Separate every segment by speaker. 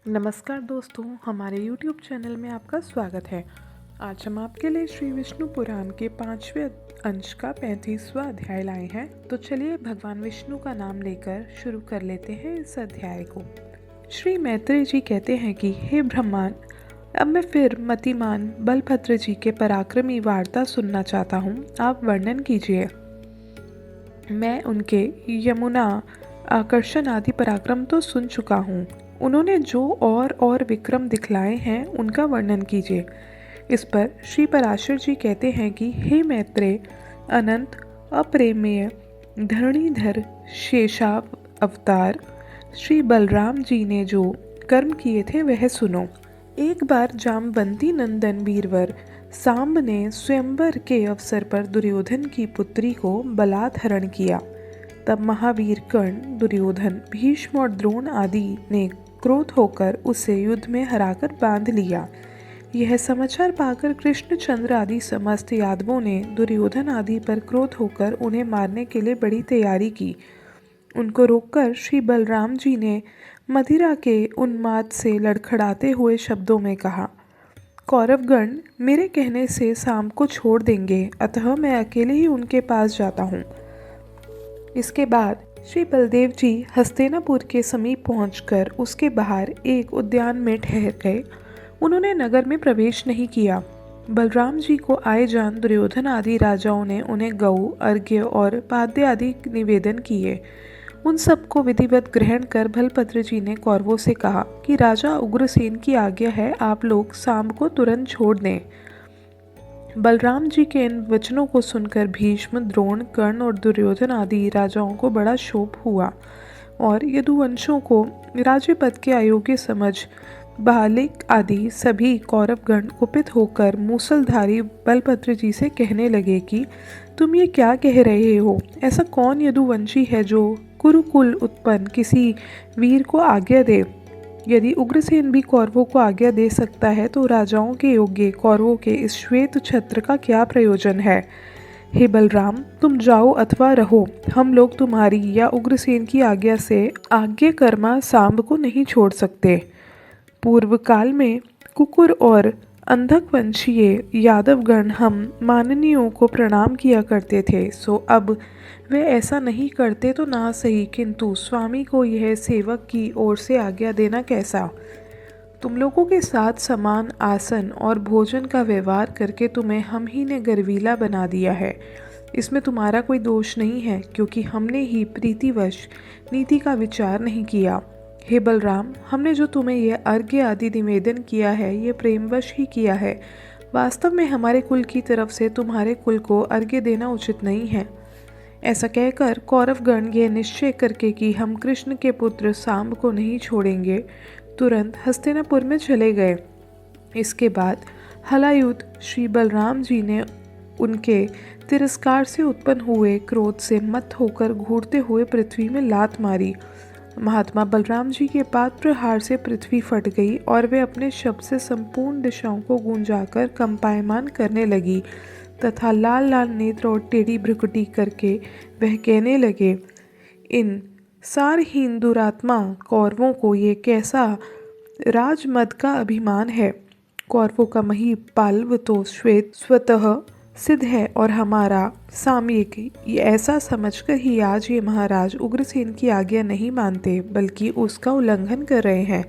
Speaker 1: नमस्कार दोस्तों, हमारे YouTube चैनल में आपका स्वागत है। आज हम आपके लिए श्री विष्णु पुराण के 5वें अंश का 35वां अध्याय लाए हैं। तो चलिए भगवान विष्णु का नाम लेकर शुरू कर लेते हैं इस अध्याय को। श्री मैत्रेय जी कहते हैं कि हे ब्रह्मांड, अब मैं फिर मतिमान बलभद्र जी के पराक्रमी वार्ता सुनना चाहता हूँ। आप वर्णन कीजिए। मैं उनके यमुना आकर्षण आदि पराक्रम तो सुन चुका हूँ। उन्होंने जो और विक्रम दिखलाए हैं उनका वर्णन कीजिए। इस पर श्री पराशर जी कहते हैं कि हे मैत्रेय, अनंत अप्रेमेय धरणीधर शेषाव अवतार श्री बलराम जी ने जो कर्म किए थे वह सुनो। एक बार जामवंती नंदन वीरवर सांब ने स्वयंवर के अवसर पर दुर्योधन की पुत्री को बलात् हरण किया। तब महावीर कर्ण, दुर्योधन, भीष्म और द्रोण आदि ने क्रोध होकर उसे युद्ध में हराकर बांध लिया। यह समाचार पाकर कृष्णचंद्र आदि समस्त यादवों ने दुर्योधन आदि पर क्रोध होकर उन्हें मारने के लिए बड़ी तैयारी की। उनको रोककर श्री बलराम जी ने मदिरा के उन्माद से लड़खड़ाते हुए शब्दों में कहा, कौरवगण मेरे कहने से सांब को छोड़ देंगे, अतः मैं अकेले ही उनके पास जाता हूँ। इसके बाद श्री बलदेव जी हस्तिनापुर के समीप पहुंचकर उसके बाहर एक उद्यान में ठहर गए। उन्होंने नगर में प्रवेश नहीं किया। बलराम जी को आए जान दुर्योधन आदि राजाओं ने उन्हें गऊ, अर्घ्य और पाद्य आदि निवेदन किए। उन सबको विधिवत ग्रहण कर बलभद्र जी ने कौरवों से कहा कि राजा उग्रसेन की आज्ञा है, आप लोग सांब को तुरंत छोड़ दें। बलराम जी के इन वचनों को सुनकर भीष्म, द्रोण, कर्ण और दुर्योधन आदि राजाओं को बड़ा शोक हुआ और यदुवंशों को राज्यपद के अयोग्य समझ बालिक आदि सभी कौरवगण कुपित होकर मूसलधारी बलभद्र जी से कहने लगे कि तुम ये क्या कह रहे हो? ऐसा कौन यदुवंशी है जो कुरुकुल उत्पन्न किसी वीर को आज्ञा दे? यदि उग्रसेन भी कौरवों को आज्ञा दे सकता है तो राजाओं के योग्य कौरवों के इस श्वेत छत्र का क्या प्रयोजन है? हे बलराम, तुम जाओ अथवा रहो, हम लोग तुम्हारी या उग्रसेन की आज्ञा से आज्ञा कर्मा सांब को नहीं छोड़ सकते। पूर्व काल में कुकुर और अंधक वंशीय यादवगण हम माननीयों को प्रणाम किया करते थे, सो अब वे ऐसा नहीं करते तो ना सही, किंतु स्वामी को यह सेवक की ओर से आज्ञा देना कैसा? तुम लोगों के साथ समान आसन और भोजन का व्यवहार करके तुम्हें हम ही ने गर्वीला बना दिया है। इसमें तुम्हारा कोई दोष नहीं है, क्योंकि हमने ही प्रीतिवश नीति का विचार नहीं किया। हे बलराम, हमने जो तुम्हें यह अर्घ्य आदि निवेदन किया है ये प्रेमवश ही किया है। वास्तव में हमारे कुल की तरफ से तुम्हारे कुल को अर्घ्य देना उचित नहीं है। ऐसा कहकर कौरवगण ये निश्चय करके कि हम कृष्ण के पुत्र सांब को नहीं छोड़ेंगे, तुरंत हस्तिनापुर में चले गए। इसके बाद हलायुध श्री बलराम जी ने उनके तिरस्कार से उत्पन्न हुए क्रोध से मत होकर घूरते हुए पृथ्वी में लात मारी। महात्मा बलराम जी के पाद प्रहार से पृथ्वी फट गई और वे अपने शब्द से संपूर्ण दिशाओं को गूंजाकर कंपायमान करने लगी तथा लाल लाल नेत्र और टेढ़ी भ्रुकुटी करके वह कहने लगे, इन सारहीन दुरात्मा कौरवों को ये कैसा राजमद का अभिमान है? कौरवों का महीपालव तो श्वेत स्वतः सिद्ध है और हमारा सामयिक ये ऐसा समझकर ही आज ये महाराज उग्रसेन की आज्ञा नहीं मानते बल्कि उसका उल्लंघन कर रहे हैं।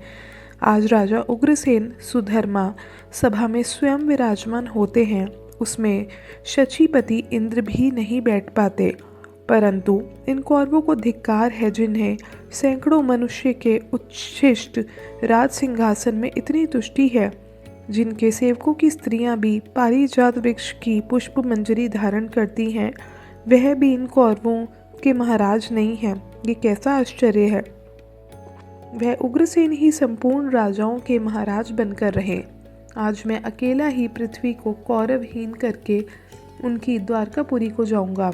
Speaker 1: आज राजा उग्रसेन सुधर्मा सभा में स्वयं विराजमान होते हैं, उसमें शचीपति इंद्र भी नहीं बैठ पाते, परंतु इन कौरवों को धिक्कार है जिन्हें सैकड़ों मनुष्य के उच्छिष्ट राज सिंहासन में इतनी तुष्टि है, जिनके सेवकों की स्त्रियां भी पारिजात वृक्ष की पुष्प मंजरी धारण करती हैं, वह भी इन कौरवों के महाराज नहीं है। ये कैसा आश्चर्य है! वह उग्रसेन ही संपूर्ण राजाओं के महाराज बनकर रहे। आज मैं अकेला ही पृथ्वी को कौरवहीन करके उनकी द्वारकापुरी को जाऊंगा।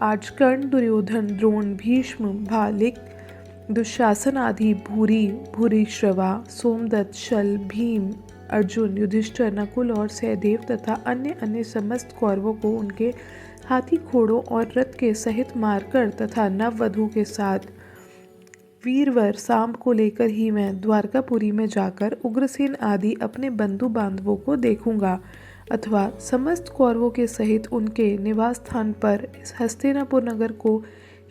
Speaker 1: आज कर्ण, दुर्योधन, द्रोण, भीष्म, भालिक, दुशासन आदि भूरी, भूरिश्रवा, सोमदत्त, शल, भीम, अर्जुन, युधिष्ठिर, नकुल और सहदेव तथा अन्य अन्य समस्त कौरवों को उनके हाथी घोड़ों और रथ के सहित मारकर तथा नववधू के साथ वीरवर सांब को लेकर ही मैं द्वारकापुरी में जाकर उग्रसेन आदि अपने बंधु बांधवों को देखूंगा, अथवा समस्त कौरवों के सहित उनके निवास स्थान पर इस हस्तिनापुर नगर को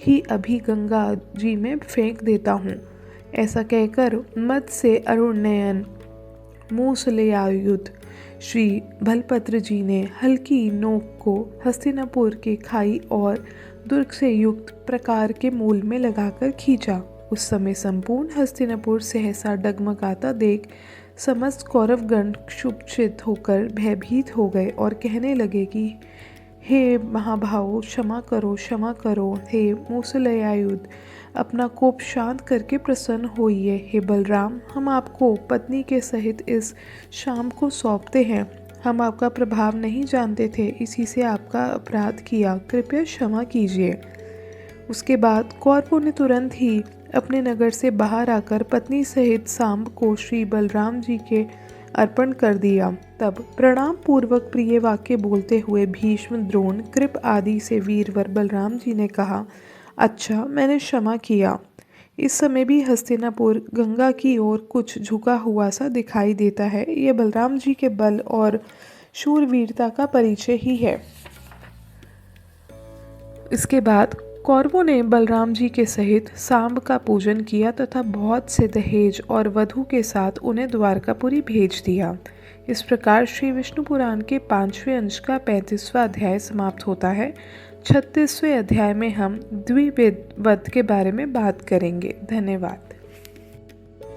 Speaker 1: ही अभी गंगा जी में फेंक देता हूँ। ऐसा कहकर मद से अरुण नयन मूसलयायुध श्री बलभद्र जी ने हल्की नोक को हस्तिनापुर के खाई और दुर्ग से युक्त प्रकार के मूल में लगाकर खींचा। उस समय संपूर्ण हस्तिनापुर सहसा डगमगाता देख समस्त कौरवगण क्षुब्धित होकर भयभीत हो गए और कहने लगे कि हे महाभावों, क्षमा करो, हे मूसलयायुध, अपना कोप शांत करके प्रसन्न होइए। हे बलराम, हम आपको पत्नी के सहित इस शाम को सौंपते हैं। हम आपका प्रभाव नहीं जानते थे, इसी से आपका अपराध किया, कृपया क्षमा कीजिए। उसके बाद कौरवों ने तुरंत ही अपने नगर से बाहर आकर पत्नी सहित सांब को श्री बलराम जी के अर्पण कर दिया। तब प्रणाम पूर्वक प्रिय वाक्य बोलते हुए भीष्म, द्रोण, कृप आदि से वीरवर बलराम जी ने कहा, अच्छा, मैंने क्षमा किया। इस समय भी हस्तिनापुर गंगा की ओर कुछ झुका हुआ सा दिखाई देता है। यह बलराम जी के बल और शूरवीरता का परिचय ही है। इसके बाद कौरवों ने बलराम जी के सहित सांब का पूजन किया तथा बहुत से दहेज और वधु के साथ उन्हें द्वारकापुरी भेज दिया। इस प्रकार श्री विष्णु पुराण के 5वें अंश का 35वां अध्याय समाप्त होता है। 36वें अध्याय में हम द्विविध वध के बारे में बात करेंगे। धन्यवाद।